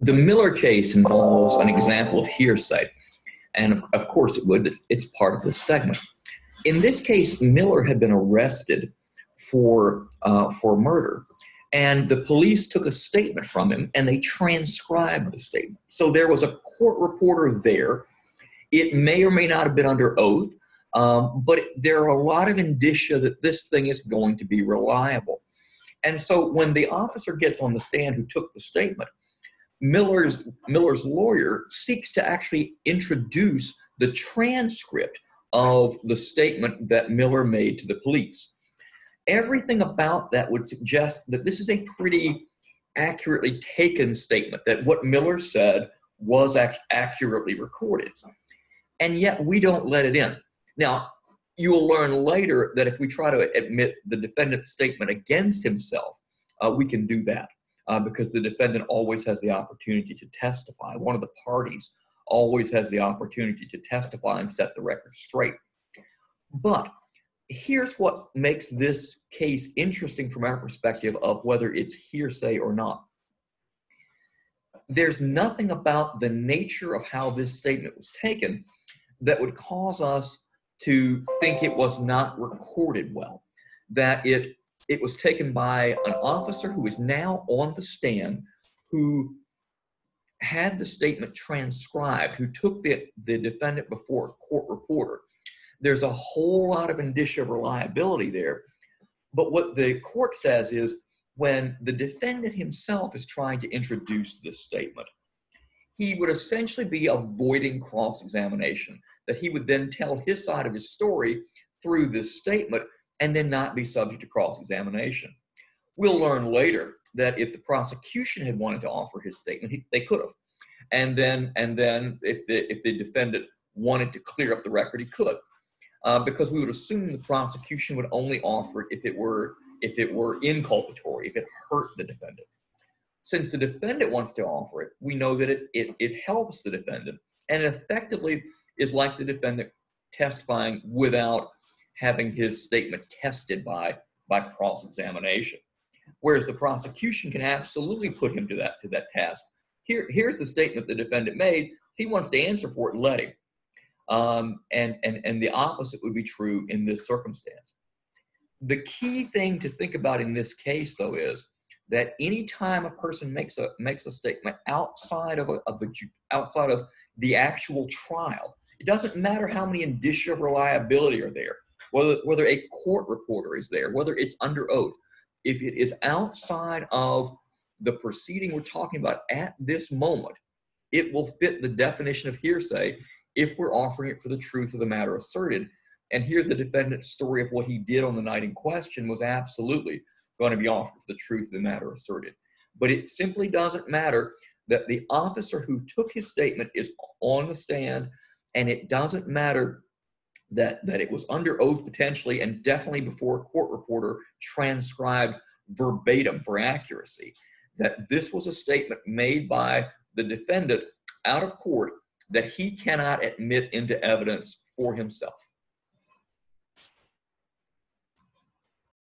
The Miller case involves an example of hearsay, and of course it would. It's part of this segment. In this case, Miller had been arrested for murder, and the police took a statement from him and they transcribed the statement. So there was a court reporter there. It may or may not have been under oath, but there are a lot of indicia that this thing is going to be reliable. And so when the officer gets on the stand who took the statement, Miller's lawyer seeks to actually introduce the transcript of the statement that Miller made to the police. Everything about that would suggest that this is a pretty accurately taken statement, that what Miller said was accurately recorded. And yet we don't let it in. Now, you will learn later that if we try to admit the defendant's statement against himself, we can do that because the defendant always has the opportunity to testify. One of the parties always has the opportunity to testify and set the record straight. But here's what makes this case interesting from our perspective of whether it's hearsay or not. There's nothing about the nature of how this statement was taken that would cause us to think it was not recorded well, that it was taken by an officer who is now on the stand, who had the statement transcribed, who took the defendant before a court reporter. There's a whole lot of indicia of reliability there. But what the court says is when the defendant himself is trying to introduce this statement, he would essentially be avoiding cross-examination, that he would then tell his side of his story through this statement and then not be subject to cross-examination. We'll learn later that if the prosecution had wanted to offer his statement, they could have. And then if the defendant wanted to clear up the record, he could. Because we would assume the prosecution would only offer it if it were inculpatory, if it hurt the defendant. Since the defendant wants to offer it, we know that it helps the defendant, and it effectively is like the defendant testifying without having his statement tested by cross-examination. Whereas the prosecution can absolutely put him to that task. Here's the statement the defendant made. If he wants to answer for it, let him. And the opposite would be true in this circumstance. The key thing to think about in this case, though, is that anytime a person makes a statement outside of the actual trial, it doesn't matter how many indicia of reliability are there, whether a court reporter is there, whether it's under oath. If it is outside of the proceeding we're talking about at this moment, it will fit the definition of hearsay if we're offering it for the truth of the matter asserted. And here the defendant's story of what he did on the night in question was absolutely going to be offered for the truth of the matter asserted. But it simply doesn't matter that the officer who took his statement is on the stand, and it doesn't matter that it was under oath potentially and definitely before a court reporter transcribed verbatim for accuracy, that this was a statement made by the defendant out of court that he cannot admit into evidence for himself.